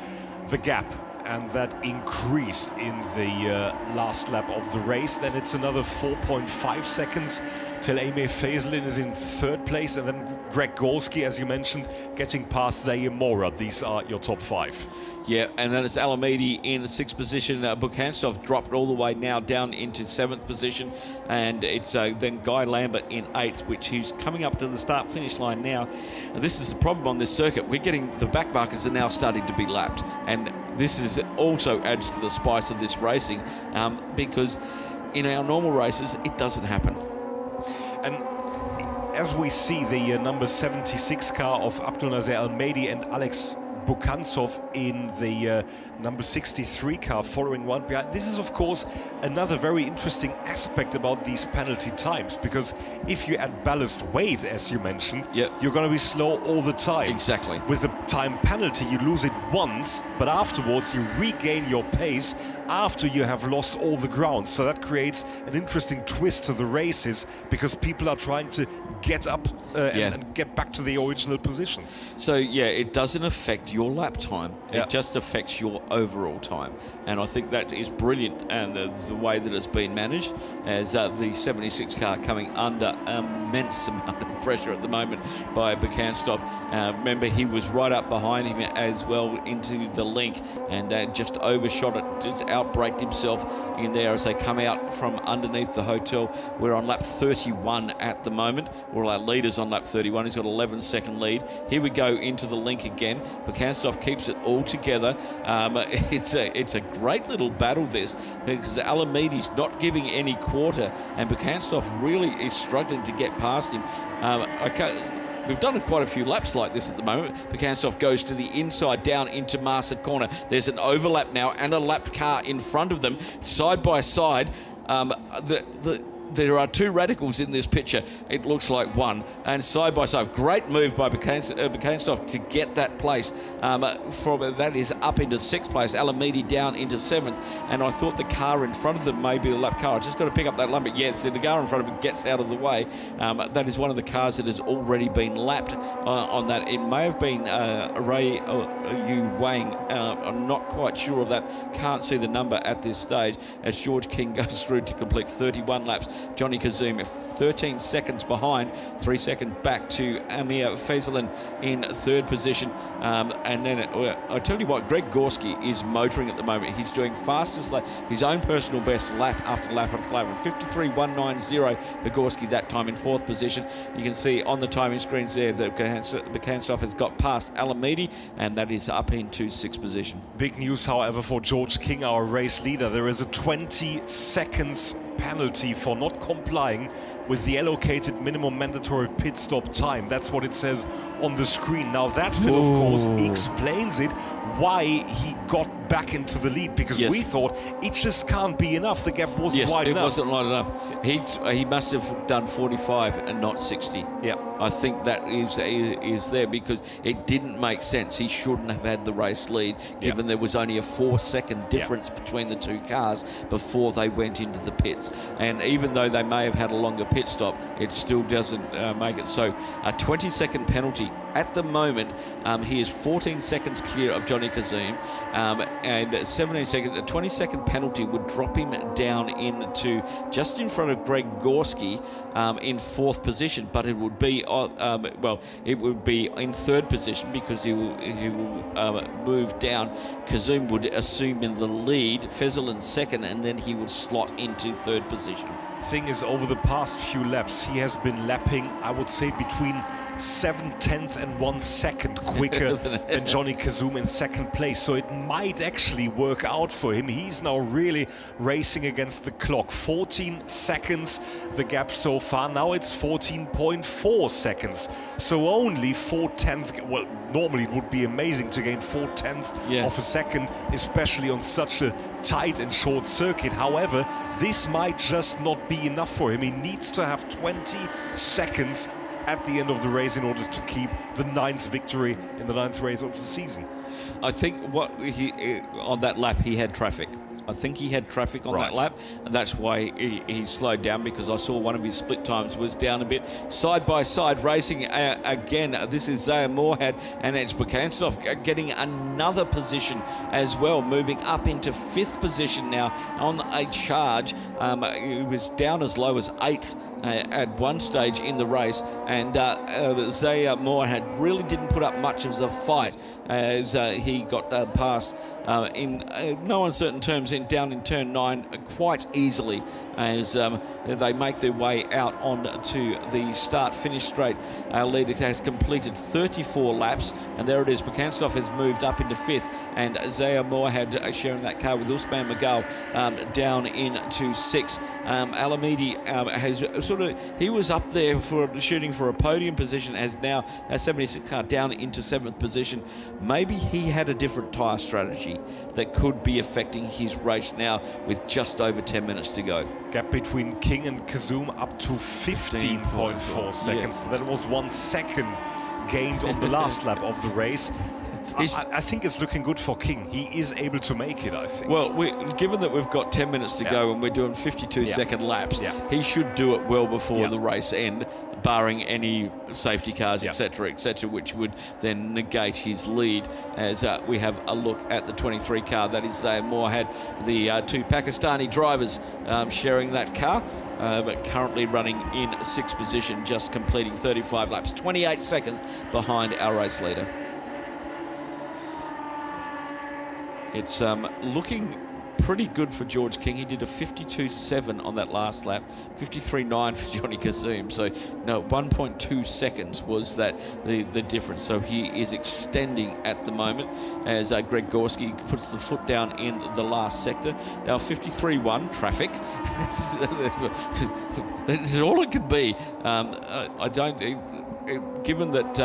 the gap. And that increased in the last lap of the race. Then it's another 4.5 seconds till Aimé Faisalin is in third place, and then Greg Gorski, as you mentioned, getting past Zaire Mora. These are your top 5. Yeah, and then it's Alamedi in the 6th position. Bukhantsov dropped all the way now down into 7th position, and it's then Guy Lambert in 8th, which he's coming up to the start-finish line now. And this is the problem on this circuit. We're getting the back markers are now starting to be lapped, and this is also adds to the spice of this racing, because in our normal races it doesn't happen. And as we see the number 76 car of Abdulnazer Al-Mehdi and Alex Bukhantsov in the number 63 car following one behind. This is, of course, another very interesting aspect about these penalty times, because if you add ballast weight, as you mentioned, you're going to be slow all the time. Exactly. With the time penalty, you lose it once, but afterwards you regain your pace after you have lost all the ground. So that creates an interesting twist to the races, because people are trying to get up and get back to the original positions. So yeah, it doesn't affect your lap time. Yeah. It just affects your overall time, and I think that is brilliant. And the way that it's been managed, as the 76 car coming under immense amount of pressure at the moment by Bukhantsov. Remember, he was right up behind him as well into the link, and just overshot it, just outbraked himself in there as they come out from underneath the hotel. We're on lap 31 at the moment. Well, our leader's on lap 31. He's got 11-second lead. Here we go into the link again. Bukhantsov keeps it all together. It's a great little battle, this, because Alamedi's not giving any quarter, and Bukhantsov really is struggling to get past him. We've done quite a few laps like this at the moment. Bukhantsov goes to the inside, down into Marset corner. There's an overlap now and a lapped car in front of them, side by side. There are two radicals in this picture. It looks like one, and side by side. Great move by Bukhantsov to get that place. From that is up into 6th place. Alamedi down into 7th, and I thought the car in front of them may be the lap car. I just got to pick up that lumber. Yes, the car in front of him gets out of the way. That is one of the cars that has already been lapped on that. It may have been Ray Yu Wang. I'm not quite sure of that. Can't see the number at this stage as George King goes through to complete 31 laps. Johnny Kazoum 13 seconds behind, 3 seconds back to Amir Faisalin in 3rd position. And then I tell you what, Greg Gorski is motoring at the moment. He's doing fastest lap, his own personal best lap after lap after lap, 53.190 for Gorski that time in 4th position. You can see on the timing screens there that Bukhantsov has got past Alamedi, and that is up into 6th position. Big news, however, for George King, our race leader. There is a 20 seconds penalty for not complying with the allocated minimum mandatory pit stop time. That's what it says on the screen. Now that, Phil, of course, explains it, why he got back into the lead, because we thought it just can't be enough. The gap wasn't wide enough. Yes, it wasn't wide enough. He must have done 45 and not 60. Yeah. I think that is there because it didn't make sense. He shouldn't have had the race lead, given there was only a 4-second difference between the two cars before they went into the pits. And even though they may have had a longer pit stop, it still doesn't make it. So a 20-second penalty. At the moment, he is 14 seconds clear of Johnny Kazoum, and 17 seconds. A 20-second penalty would drop him down into just in front of Greg Gorski in 4th position, but it would be it would be in 3rd position because he will move down. Kazoum would assume in the lead, Faisalin 2nd, and then he would slot into 3rd position. Thing is, over the past few laps, he has been lapping, I would say, between 7/10 and 1 second quicker than Johnny Kazoum in 2nd place. So it might actually work out for him. He's now really racing against the clock. 14 seconds the gap so far. Now it's 14.4 seconds. So only 4/10. Well, normally it would be amazing to gain 4/10 of a second, especially on such a tight and short circuit. However, this might just not be enough for him. He needs to have 20 seconds at the end of the race in order to keep the 9th victory in the 9th race of the season. I think on that lap he had traffic. I think he had traffic on that lap, and that's why he slowed down, because I saw one of his split times was down a bit. Side by side racing again. This is Zaya Moorhead, and it's Bukanstov getting another position as well, moving up into 5th position now on a charge. He was down as low as 8th at one stage in the race, and Zaya Moorhead really didn't put up much of a fight as he got past in no uncertain terms down in turn 9 quite easily as they make their way out onto the start-finish straight. Our leader has completed 34 laps, and there it is. Bukanstov has moved up into 5th, and Zaya Moorhead sharing that car with Usman Magal down into 6th. Alamedi has he was up there for shooting for a podium position, as now that 76 car down into 7th position. Maybe he had a different tyre strategy that could be affecting his race now with just over 10 minutes to go. Gap between King and Kazoum up to 15.4 seconds. That was 1 second gained on the last lap of the race. I think it's looking good for King. He is able to make it, I think. Well, given that we've got 10 minutes to go and we're doing 52-second laps, he should do it well before the race end, barring any safety cars, etc., which would then negate his lead. As we have a look at the 23 car, that is Zaya Moorhead, the 2 Pakistani drivers sharing that car. But currently running in 6th position, just completing 35 laps, 28 seconds behind our race leader. It's looking pretty good for George King. He did a 52.7 on that last lap, 53.9 for Johnny Kazoum. So, no, 1.2 seconds was that the difference. So he is extending at the moment as Greg Gorski puts the foot down in the last sector. Now, 53.1 traffic. That's all it can be. I don't... given that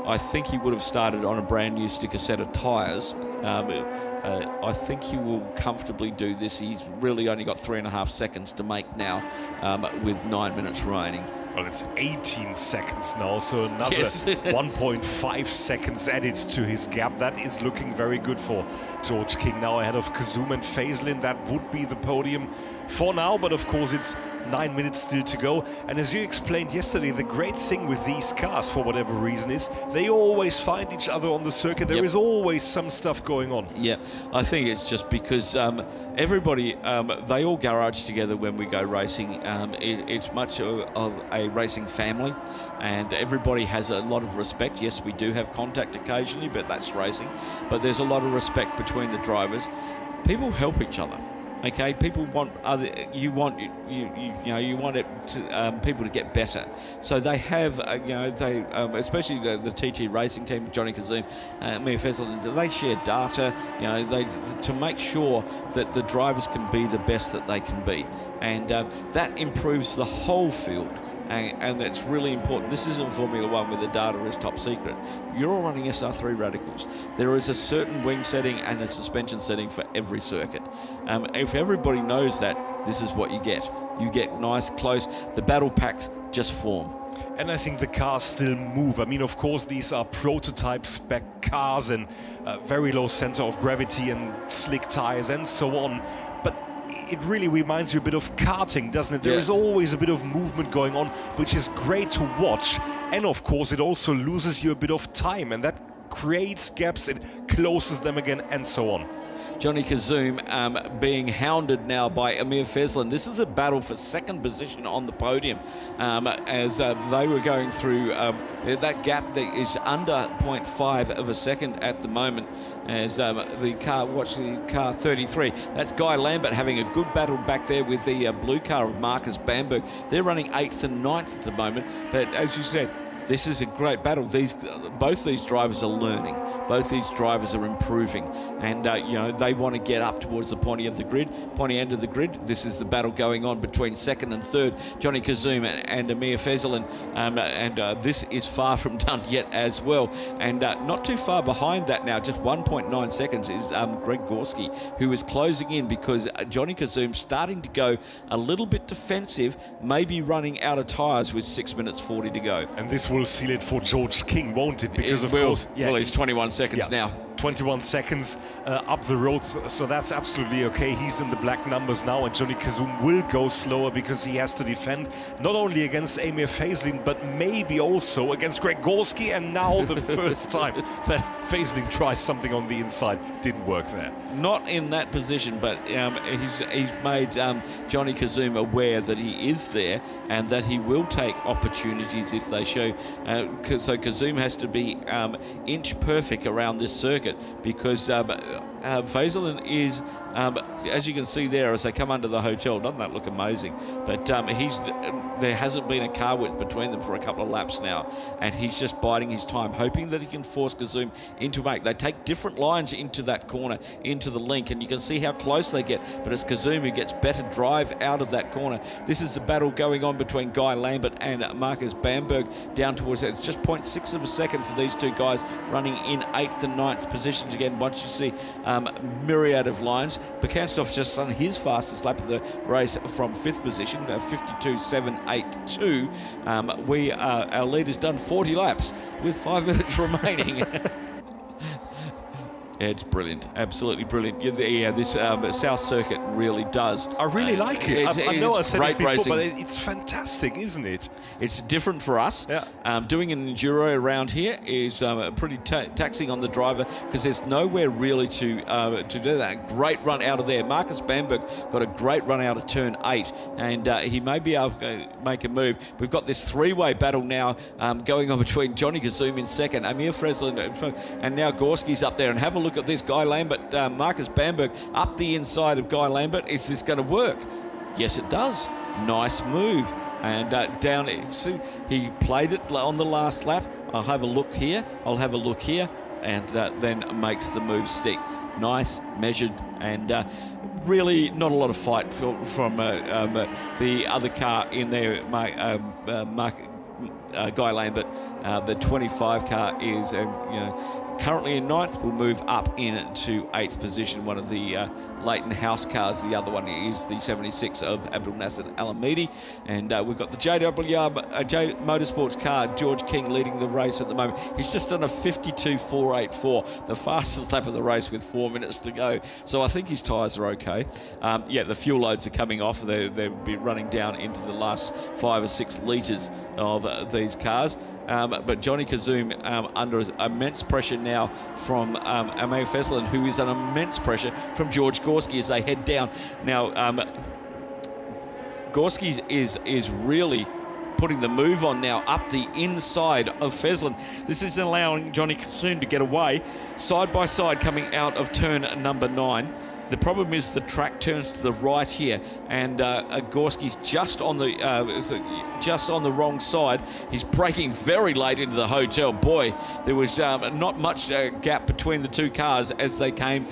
I think he would have started on a brand new sticker set of tyres, I think he will comfortably do this. He's really only got 3.5 seconds to make now with 9 minutes remaining. Well, it's 18 seconds now, so another 1.5 seconds added to his gap. That is looking very good for George King now ahead of Kazoum and Faislin. That would be the podium for now, but of course it's 9 minutes still to go. And as you explained yesterday, the great thing with these cars, for whatever reason, is they always find each other on the circuit. There is always some stuff going on. Yeah, I think it's just because everybody, they all garage together when we go racing. It's much of a racing family, and everybody has a lot of respect. Yes, we do have contact occasionally, but that's racing. But there's a lot of respect between the drivers. People help each other. Okay, people want you want it to, people to get better. So they have, they especially the TT Racing team, Johnny Kazoum, Mia Fessel, they share data. To make sure that the drivers can be the best that they can be, and that improves the whole field. And that's really important. This isn't Formula One where the data is top secret. You're all running SR3 radicals. There is a certain wing setting and a suspension setting for every circuit. If everybody knows that, this is what you get. You get nice, close, the battle packs just form. And I think the cars still move. I mean, of course, these are prototype spec cars and very low center of gravity and slick tires and so on. But it really reminds you a bit of karting, doesn't it? There is always a bit of movement going on, which is great to watch. And of course, it also loses you a bit of time, and that creates gaps, it closes them again, and so on. Johnny Kazoum being hounded now by Amir Faislin. This is a battle for second position on the podium as they were going through that gap that is under 0.5 of a second at the moment as the car, watch the car 33. That's Guy Lambert having a good battle back there with the blue car of Marcus Bamberg. They're running 8th and 9th at the moment, but as you said, this is a great battle. Both these drivers are learning. Both these drivers are improving, and they want to get up towards the pointy end of the grid. This is the battle going on between second and third, Johnny Kazum and Amir Fezlin, and this is far from done yet as well. And not too far behind that now, just 1.9 seconds, is Greg Gorski, who is closing in because Johnny Kazum starting to go a little bit defensive, maybe running out of tyres with 6 minutes 40 to go. And this will seal it for George King, won't it? Because of course, well, he's 21 seconds now. 21 seconds up the road, so that's absolutely okay. He's in the black numbers now, and Johnny Kazum will go slower because he has to defend not only against Amir Fezlin, but maybe also against Greg Gorski, and now the first time that Fezlin tries something on the inside. Didn't work there. Not in that position, but he's made Johnny Kazum aware that he is there and that he will take opportunities if they show. So Kazum has to be inch perfect around this circuit, because Fezlin is, as you can see there as they come under the hotel, doesn't that look amazing? But there hasn't been a car width between them for a couple of laps now, and he's just biding his time, hoping that he can force Kazum into make. They take different lines into that corner, into the link, and you can see how close they get, but it's Kazum who gets better drive out of that corner. This is the battle going on between Guy Lambert and Marcus Bamberg down towards that. It's just 0.6 of a second for these two guys running in 8th and 9th positions again. Once you see myriad of lines, Bekanstoff's just done his fastest lap of the race from 5th position, 52.782. Our leader's done 40 laps with 5 minutes remaining. It's brilliant, absolutely brilliant. This South Circuit really does. I really like it. I know I said it before, racing. but it's fantastic, isn't it? It's different for us. Yeah. Doing an enduro around here is pretty taxing on the driver, because there's nowhere really to do that. Great run out of there. Marcus Bamberg got a great run out of turn 8, and he may be able to make a move. We've got this three-way battle now going on between Johnny Kazum in second, Amir Fezlin, and now Gorski's up there. And have a look at this, Guy Lambert, Marcus Bamberg up the inside of Guy Lambert. Is this going to work? Yes, it does. Nice move. And down, see, he played it on the last lap. I'll have a look here, and then makes the move stick. Nice, measured, and really not a lot of fight from the other car in there, Guy Lambert. The 25 car is, currently in 9th, will move up into 8th position. One of the Leighton House cars. The other one is the 76 of Abdul Nasser Al-Hamidi. And we've got the J Motorsports car, George King, leading the race at the moment. He's just done a 52.484, the fastest lap of the race with 4 minutes to go. So I think his tyres are okay. The fuel loads are coming off. They'll be running down into the last 5 or 6 litres of these cars. But Johnny Kazum under immense pressure now from Amir Fezlin, who is under immense pressure from George Gorski as they head down. Now, Gorski is really putting the move on now up the inside of Fezlin. This is allowing Johnny Kazum to get away side by side coming out of turn number 9. The problem is the track turns to the right here, and Gorski's just on the wrong side. He's braking very late into the hotel. Boy, there was not much gap between the two cars as they came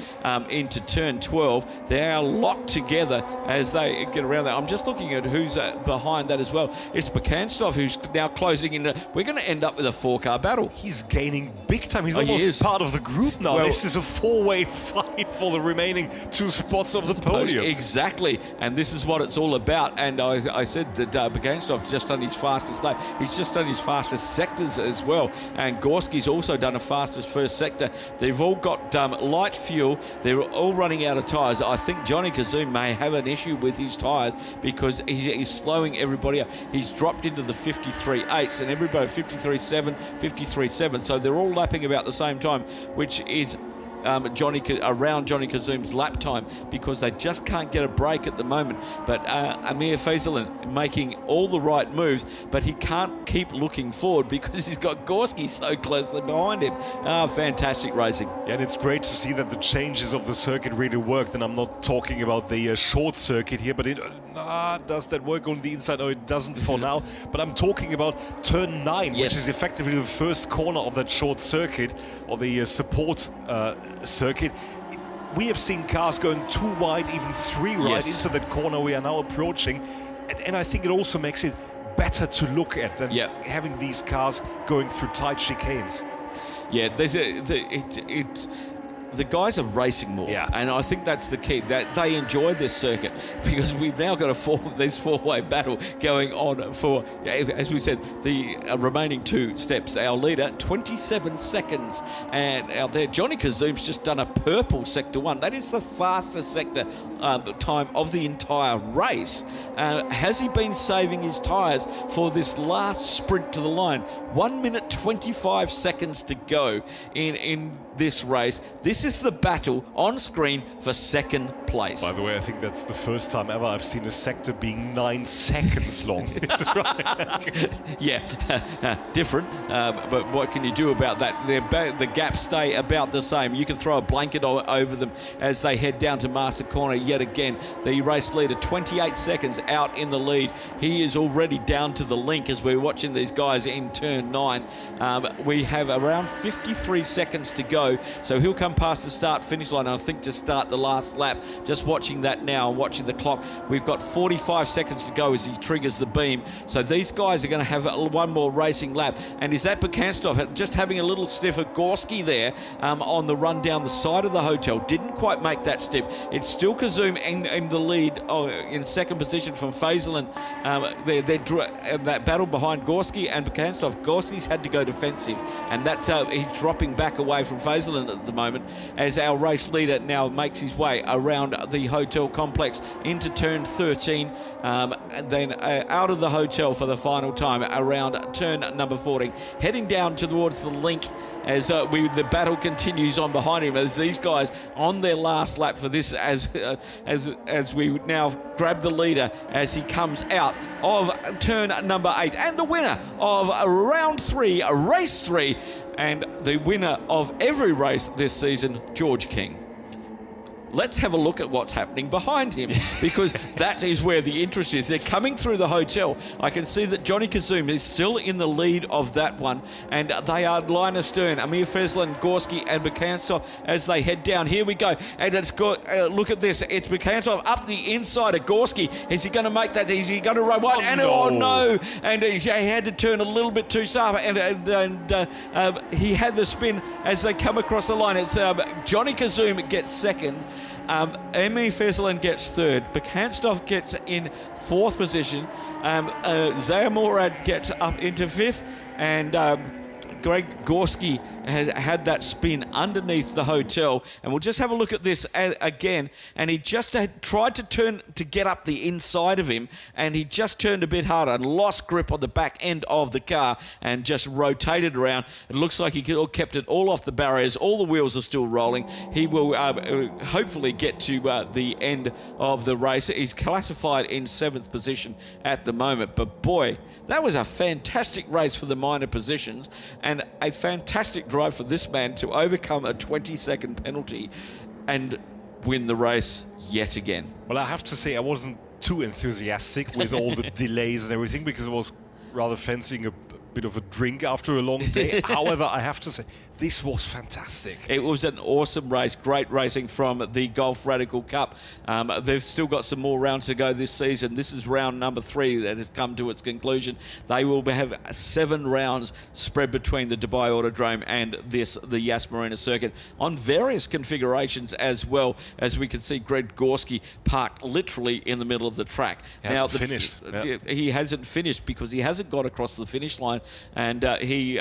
into turn 12. They are locked together as they get around there. I'm just looking at who's behind that as well. It's Bekanstoff who's now closing in. We're going to end up with a 4-car battle. He's gaining big time. He's almost part of the group now. Well, this is a 4-way fight for the remaining 2 spots of the podium. Exactly, and this is what it's all about. And I said that Bekanstoff's just done his fastest lap. He's just done his fastest sectors as well, and Gorski's also done a fastest first sector. They've all got light fuel. They're all running out of tyres. I think Johnny Kazum may have an issue with his tyres because he's slowing everybody up. He's dropped into the 53.8s and everybody 53.7, 53.7, so they're all lapping about the same time, which is around Johnny Kazum's lap time, because they just can't get a break at the moment. But Amir Fezlin making all the right moves, but he can't keep looking forward because he's got Gorski so closely behind him. Fantastic racing. Yeah, and it's great to see that the changes of the circuit really worked. And I'm not talking about the short circuit here, but Does that work on the inside? No, it doesn't for now. But I'm talking about turn 9, which is effectively the first corner of that short circuit, or the support circuit. We have seen cars going 2 wide, even 3 right into that corner we are now approaching. And I think it also makes it better to look at than having these cars going through tight chicanes. Yeah, the guys are racing more, and I think that's the key. That they enjoy this circuit because we've now got this four-way battle going on for, as we said, the remaining 2 steps. Our leader, 27 seconds, and out there, Johnny Kazoom's just done a purple sector 1. That is the fastest sector time of the entire race. Has he been saving his tyres for this last sprint to the line? 1 minute 25 seconds to go in this race. This is the battle on screen for second place. By the way, I think that's the first time ever I've seen a sector being 9 seconds long. Different, but what can you do about that? The gaps stay about the same. You can throw a blanket over them as they head down to Master Corner yet again. The race leader, 28 seconds out in the lead. He is already down to the link as we're watching these guys in turn 9. We have around 53 seconds to go. So he'll come past the start-finish line, I think, to start the last lap. Just watching that now and watching the clock. We've got 45 seconds to go as he triggers the beam. So these guys are going to have one more racing lap. And is that Bekanstov just having a little sniff of Gorski there on the run down the side of the hotel? Didn't quite make that step. It's still Kazoom in the lead in second position from Fazelin. They're that battle behind Gorski and Bekanstov. Gorski's had to go defensive, and that's he's dropping back away from Fazelin at the moment as our race leader now makes his way around the hotel complex into turn 13 and then out of the hotel for the final time around turn number 14, heading down towards the link as the battle continues on behind him as these guys on their last lap for this as we now grab the leader as he comes out of turn number 8 and the winner of round 3, race 3, and the winner of every race this season, George King. Let's have a look at what's happening behind him because that is where the interest is. They're coming through the hotel. I can see that Johnny Kazoom is still in the lead of that one, and they are line astern. Amir Fazelin, Gorski and Bekanstov as they head down. Here we go, and it's got look at this. It's Bekanstov up the inside of Gorski. Is he going to make that? Is he going to run wide? No! And he had to turn a little bit too sharp, and he had the spin as they come across the line. It's Johnny Kazoom gets second. Emil Fazelin gets third. Bekanstov gets in 4th position. Zaya Morad gets up into 5th. And Greg Gorski has had that spin underneath the hotel. And we'll just have a look at this again. And he just had tried to turn to get up the inside of him. And he just turned a bit harder and lost grip on the back end of the car and just rotated around. It looks like he kept it all off the barriers. All the wheels are still rolling. He will hopefully get to the end of the race. He's classified in 7th position at the moment. But boy, that was a fantastic race for the minor positions. And a fantastic drive for this man to overcome a 20-second penalty and win the race yet again. Well, I have to say I wasn't too enthusiastic with all the delays and everything because I was rather fancying a bit of a drink after a long day. However, I have to say, this was fantastic. It was an awesome race. Great racing from the Golf Radical Cup. They've still got some more rounds to go this season. This is round number 3 that has come to its conclusion. They will have 7 rounds spread between the Dubai Autodrome and the Yas Marina circuit on various configurations, as well as we can see Greg Gorski parked literally in the middle of the track. He hasn't finished. He hasn't finished because he hasn't got across the finish line, and he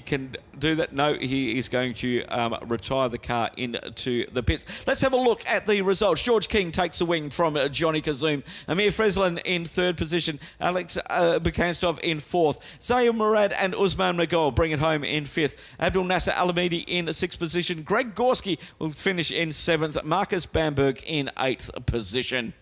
can do that. No, he is going to retire the car into the pits. Let's have a look at the results. George King takes the win from Johnny Kazoom. Amir Fazelin in 3rd position. Alex Bekanstov in 4th. Zaya Murad and Usman Magol bring it home in 5th. Abdul Nasser Alamidi in 6th position. Greg Gorski will finish in 7th. Marcus Bamberg in 8th position.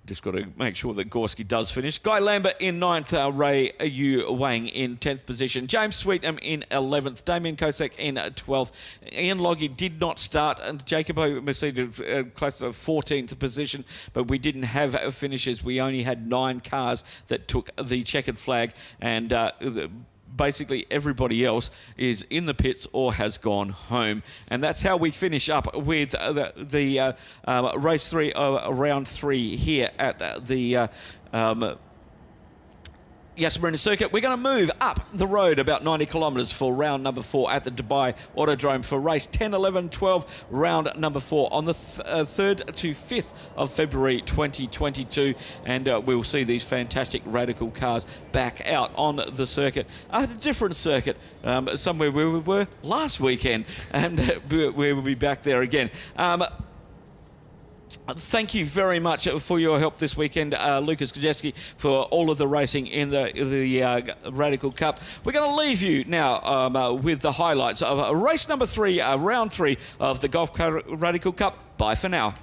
Just got to make sure that Gorski does finish. Guy Lambert in 9th, Ray Yu Wang in 10th position, James Sweetenham in 11th, Damien Kosek in 12th, Ian Logie did not start, and Jacobo Mercedes class of 14th position, but we didn't have finishes. We only had 9 cars that took the checkered flag, and basically everybody else is in the pits or has gone home. And that's how we finish up with the race 3, round 3 here at the Yas Marina Circuit. We're going to move up the road about 90 kilometres for round number 4 at the Dubai Autodrome for race 10, 11, 12, round number 4 on the 3rd to 5th of February 2022. And we'll see these fantastic radical cars back out on the circuit, at a different circuit, somewhere where we were last weekend, and we will be back there again. Thank you very much for your help this weekend, Lucas Krajewski, for all of the racing in the Radical Cup. We're going to leave you now with the highlights of race number 3, round 3 of the Golf Car Radical Cup. Bye for now.